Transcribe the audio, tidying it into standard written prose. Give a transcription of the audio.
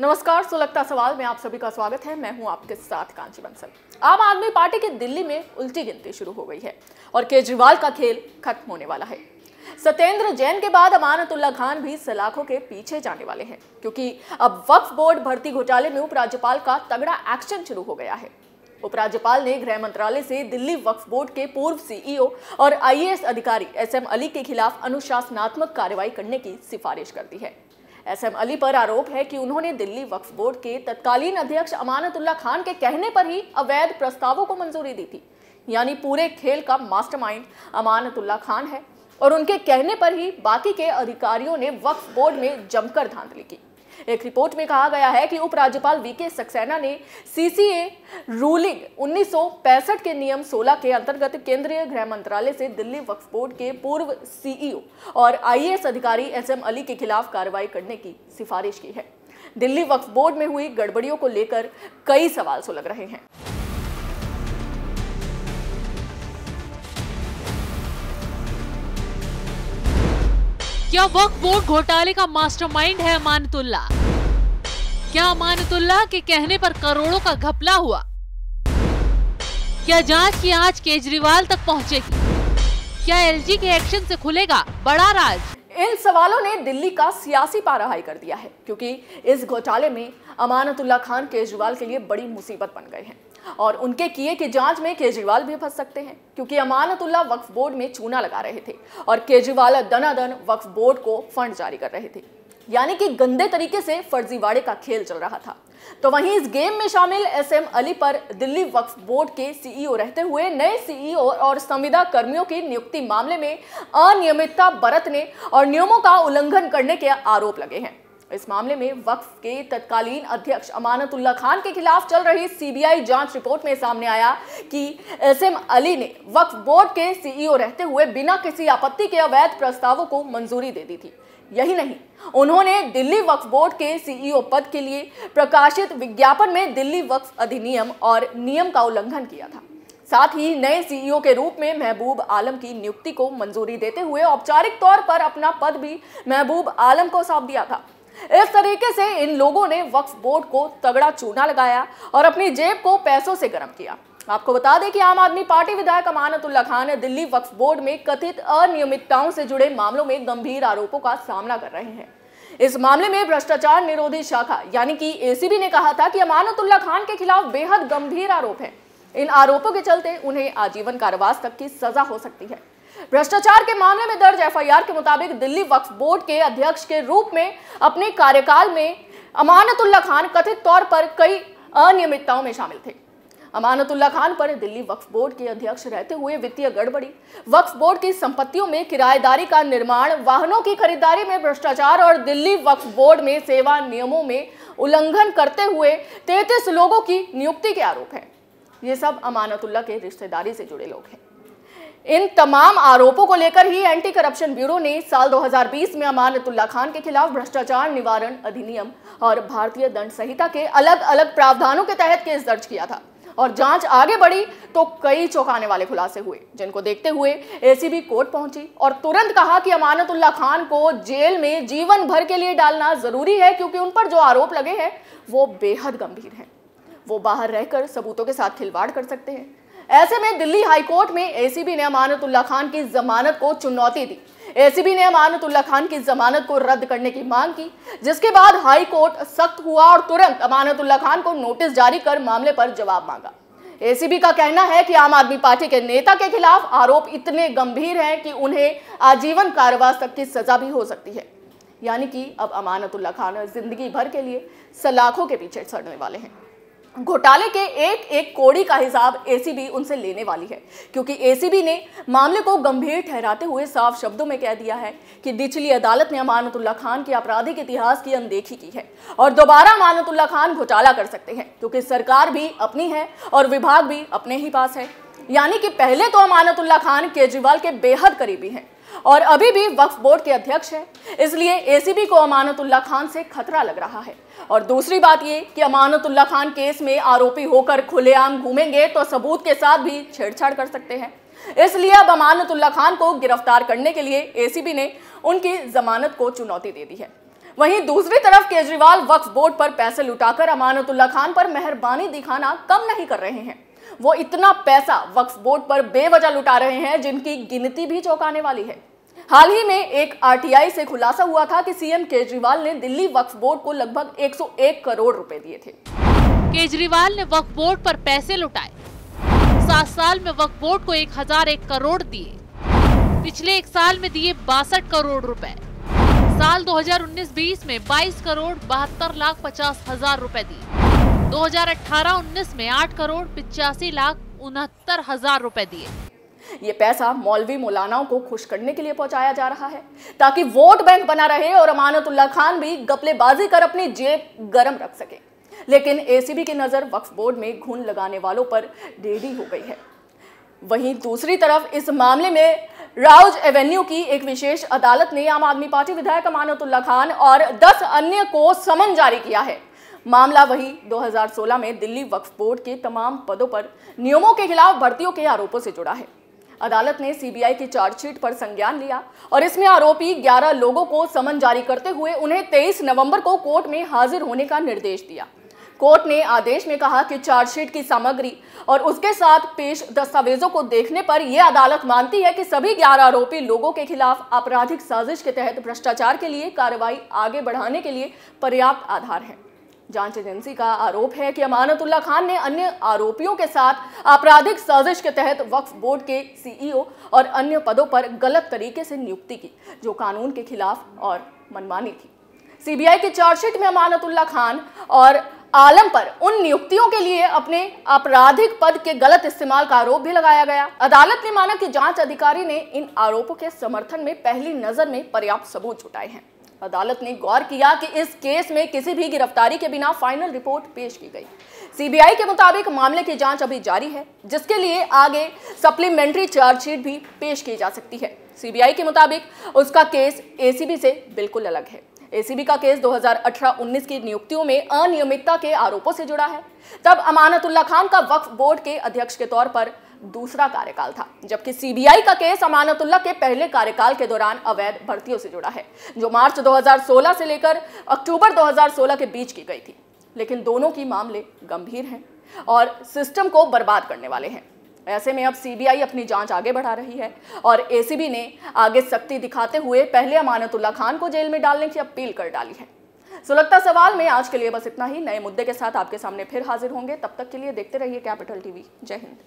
नमस्कार, सुलगता सवाल में आप सभी का स्वागत है। मैं हूं आपके साथ कांची बंसल। आम आदमी पार्टी की दिल्ली में उल्टी गिनती शुरू हो गई है और केजरीवाल का खेल खत्म होने वाला है। सत्येंद्र जैन के बाद अमानतुल्लाह खान भी सलाखों के पीछे जाने वाले हैं, क्योंकि अब वक्फ बोर्ड भर्ती घोटाले में उपराज्यपाल का तगड़ा एक्शन शुरू हो गया है। उपराज्यपाल ने गृह मंत्रालय से दिल्ली वक्फ बोर्ड के पूर्व सीईओ और आईएएस अधिकारी एसएम अली के खिलाफ अनुशासनात्मक कार्रवाई करने की सिफारिश कर दी है। एसएम अली पर आरोप है कि उन्होंने दिल्ली वक्फ बोर्ड के तत्कालीन अध्यक्ष अमानतुल्लाह खान के कहने पर ही अवैध प्रस्तावों को मंजूरी दी थी। यानी पूरे खेल का मास्टरमाइंड अमानतुल्लाह खान है और उनके कहने पर ही बाकी के अधिकारियों ने वक्फ बोर्ड में जमकर धांधली की। एक रिपोर्ट में कहा गया है कि उपराज्यपाल वीके सक्सेना ने सीसीए रूलिंग 1965 के नियम 16 के अंतर्गत केंद्रीय गृह मंत्रालय से दिल्ली वक्फ बोर्ड के पूर्व सीईओ और आईएएस अधिकारी एसएम अली के खिलाफ कार्रवाई करने की सिफारिश की है। दिल्ली वक्फ बोर्ड में हुई गड़बड़ियों को लेकर कई सवाल सुलग रहे हैं। क्या वक्फ बोर्ड घोटाले का मास्टरमाइंड है अमानतुल्लाह? क्या अमानतुल्लाह के कहने पर करोड़ों का घपला हुआ? क्या जांच की आंच केजरीवाल तक पहुंचेगी? क्या एलजी के एक्शन से खुलेगा बड़ा राज? इन सवालों ने दिल्ली का सियासी पारा हाई कर दिया है, क्योंकि इस घोटाले में अमानतुल्लाह खान केजरीवाल के लिए बड़ी मुसीबत बन गए हैं और उनके किए की जांच में केजरीवाल भी फंस सकते हैं, क्योंकि अमानतुल्लाह वक्फ बोर्ड में चूना लगा रहे थे और केजरीवाल दनादन वक्फ बोर्ड को फंड जारी कर रहे थे। यानी कि गंदे तरीके से फर्जीवाड़े का खेल चल रहा था। तो वहीं इस गेम में शामिल एसएम अली पर दिल्ली वक्फ बोर्ड के सीईओ रहते हुए नए सीईओ और संविदा कर्मियों की नियुक्ति मामले में अनियमितता बरतने और नियमों का उल्लंघन करने के आरोप लगे हैं। इस मामले में वक्फ के तत्कालीन अध्यक्ष अमानतुल्लाह खान के खिलाफ चल रही सीबीआई जांच रिपोर्ट में सामने आया कि एसएम अली ने वक्फ बोर्ड के सीईओ रहते हुए बिना किसी आपत्ति के अवैध प्रस्तावों को मंजूरी दे दी थी। यही नहीं, उन्होंने दिल्ली वक्फ बोर्ड के सीईओ पद के लिए प्रकाशित विज्ञापन में दिल्ली वक्फ अधिनियम और नियम का उल्लंघन किया था। साथ ही नए सीईओ के रूप में महबूब आलम की नियुक्ति को मंजूरी देते हुए औपचारिक तौर पर अपना पद भी महबूब आलम को सौंप दिया था। इस तरीके से इन लोगों ने वक्फ बोर्ड को तगड़ा चूना लगाया और अपनी जेब को पैसों से गर्म किया। आपको बता दें कि आम आदमी पार्टी विधायक अमानतुल्लाह खान दिल्ली वक्फ बोर्ड में कथित अनियमितताओं से जुड़े मामलों में गंभीर आरोपों का सामना कर रहे हैं। इस मामले में भ्रष्टाचार निरोधी शाखा यानी कि एसीबी ने कहा था कि अमानतुल्लाह खान के खिलाफ बेहद गंभीर आरोप है। इन आरोपों के चलते उन्हें आजीवन कारावास तक की सजा हो सकती है। भ्रष्टाचार के मामले में दर्ज एफआईआर के मुताबिक दिल्ली वक्फ बोर्ड के अध्यक्ष के रूप में अपने कार्यकाल में अमानतुल्लाह खान कथित तौर पर कई अनियमितताओं में शामिल थे। अमानतुल्लाह खान पर दिल्ली वक्फ बोर्ड के अध्यक्ष रहते हुए वित्तीय गड़बड़ी, वक्फ बोर्ड की संपत्तियों में किराएदारी का निर्माण, वाहनों की खरीदारी में भ्रष्टाचार और दिल्ली वक्फ बोर्ड में सेवा नियमों में उल्लंघन करते हुए 33 लोगों की नियुक्ति के आरोप हैं। ये सब अमानतुल्लाह के रिश्तेदारी से जुड़े लोग हैं। इन तमाम आरोपों को लेकर ही एंटी करप्शन ब्यूरो ने साल 2020 में अमानतुल्लाह खान के खिलाफ भ्रष्टाचार निवारण अधिनियम और भारतीय दंड संहिता के अलग अलग प्रावधानों के तहत केस दर्ज किया था और जांच आगे बढ़ी तो कई चौंकाने वाले खुलासे हुए, जिनको देखते हुए एसीबी कोर्ट पहुंची और तुरंत कहा कि अमानतुल्लाह खान को जेल में जीवन भर के लिए डालना जरूरी है, क्योंकि उन पर जो आरोप लगे हैं वो बेहद गंभीर हैं। वो बाहर रहकर सबूतों के साथ खिलवाड़ कर सकते हैं। ऐसे में दिल्ली हाईकोर्ट में एसीबी ने अमानतुल्लाह खान की जमानत को चुनौती दी। एसीबी ने अमानतुल्लाह खान की जमानत को रद्द करने की मांग की, जिसके बाद हाई कोर्ट सख्त हुआ और तुरंत अमानतुल्लाह खान को नोटिस जारी कर मामले पर जवाब मांगा। एसीबी का कहना है कि आम आदमी पार्टी के नेता के खिलाफ आरोप इतने गंभीर हैं कि उन्हें आजीवन कारावास तक की सजा भी हो सकती है। यानी कि अब अमानतुल्लाह खान जिंदगी भर के लिए सलाखों के पीछे सड़ने वाले हैं। घोटाले के एक एक कौड़ी का हिसाब एसीबी उनसे लेने वाली है, क्योंकि एसीबी ने मामले को गंभीर ठहराते हुए साफ शब्दों में कह दिया है कि निचली अदालत ने अमानतुल्लाह खान के आपराधिक इतिहास की अनदेखी की है और दोबारा अमानतुल्लाह खान घोटाला कर सकते हैं, क्योंकि सरकार भी अपनी है और विभाग भी अपने ही पास है। यानी कि पहले तो अमानतुल्लाह खान केजरीवाल के बेहद करीबी हैं और अभी भी वक्फ बोर्ड के अध्यक्ष हैं, इसलिए एसीबी को अमानतुल्लाह खान से खतरा लग रहा है। और दूसरी बात ये कि अमानतुल्लाह खान केस में आरोपी होकर खुलेआम घूमेंगे तो सबूत के साथ भी छेड़छाड़ कर सकते हैं। इसलिए अब अमानतुल्लाह खान को गिरफ्तार करने के लिए एसीबी ने उनकी जमानत को चुनौती दे दी है। वहीं दूसरी तरफ केजरीवाल वक्फ बोर्ड पर पैसे लुटाकर अमानतुल्लाह खान पर मेहरबानी दिखाना कम नहीं कर रहे हैं। वो इतना पैसा वक्फ बोर्ड पर बेवजह लुटा रहे हैं जिनकी गिनती भी चौंकाने वाली है। हाल ही में एक आरटीआई से खुलासा हुआ था कि सीएम केजरीवाल ने दिल्ली वक्फ बोर्ड को लगभग 101 करोड़ रुपए दिए थे। केजरीवाल ने वक्फ बोर्ड पर पैसे लुटाए। 7 साल में वक्फ बोर्ड को 1001 करोड़ दिए। पिछले 1 साल में दिए 62 करोड़ रुपए। साल 2019-20 में 22 करोड़ 72 लाख 50 हजार रुपए दिए। 2018-19 में 8 करोड़ 85 लाख 69 हजार रुपए दिए। ये पैसा मौलवी मौलानाओं को खुश करने के लिए पहुंचाया जा रहा है ताकि वोट बैंक बना रहे और अमानतुल्लाह खान भी गपलेबाजी कर अपनी जेब गर्म रख सके। लेकिन एसीबी की नजर वक्फ बोर्ड में घुन लगाने वालों पर टेढ़ी हो गई है। वहीं दूसरी तरफ इस मामले में राउज एवेन्यू की एक विशेष अदालत ने आम आदमी पार्टी विधायक अमानतुल्लाह खान और 10 अन्य को समन जारी किया है। मामला वही 2016 में दिल्ली वक्फ बोर्ड के तमाम पदों पर नियमों के खिलाफ भर्तियों के आरोपों से जुड़ा है। अदालत ने सीबीआई की चार्जशीट पर संज्ञान लिया और इसमें आरोपी 11 लोगों को समन जारी करते हुए उन्हें 23 नवंबर को कोर्ट में हाजिर होने का निर्देश दिया। कोर्ट ने आदेश में कहा कि चार्जशीट की सामग्री और उसके साथ पेश दस्तावेजों को देखने पर यह अदालत मानती है कि सभी 11 आरोपी लोगों के खिलाफ आपराधिक साजिश के तहत भ्रष्टाचार के लिए कार्रवाई आगे बढ़ाने के लिए पर्याप्त आधार है। जांच एजेंसी का आरोप है कि अमानतुल्लाह खान ने अन्य आरोपियों के साथ आपराधिक साजिश के तहत वक्फ बोर्ड के सीईओ और अन्य पदों पर गलत तरीके से नियुक्ति की, जो कानून के खिलाफ और मनमानी थी। सीबीआई की चार्जशीट में अमानतुल्लाह खान और आलम पर उन नियुक्तियों के लिए अपने आपराधिक पद के गलत इस्तेमाल का आरोप भी लगाया गया। अदालत ने माना कि जांच अधिकारी ने इन आरोपों के समर्थन में पहली नजर में पर्याप्त सबूत जुटाए हैं। अदालत ने गौर किया कि इस केस में किसी भी गिरफ्तारी के बिना फाइनल रिपोर्ट पेश की गई। सीबीआई के मुताबिक मामले की जांच अभी जारी है, जिसके लिए आगे सप्लीमेंट्री चार्जशीट भी पेश की जा सकती है। सीबीआई के मुताबिक उसका केस एसीबी से बिल्कुल अलग है। एसीबी का केस 2018-19 की नियुक्तियों में अनियमितता के आरोपों से जुड़ा है। तब अमानतुल्लाह खान का वक्फ बोर्ड के अध्यक्ष के तौर पर दूसरा कार्यकाल था, जबकि सीबीआई का केस अमानतुल्लाह के पहले कार्यकाल के दौरान अवैध भर्तियों से जुड़ा है, जो मार्च 2016 से लेकर अक्टूबर 2016 के बीच की गई थी। लेकिन दोनों की मामले गंभीर हैं और सिस्टम को बर्बाद करने वाले हैं। ऐसे में अब सीबीआई अपनी जांच आगे बढ़ा रही है और एसीबी ने आगे सख्ती दिखाते हुए पहले अमानतुल्लाह खान को जेल में डालने की अपील कर डाली है। सुलगता सवाल में आज के लिए बस इतना ही। नए मुद्दे के साथ आपके सामने फिर हाजिर होंगे। तब तक के लिए देखते रहिए कैपिटल टीवी। जय हिंद।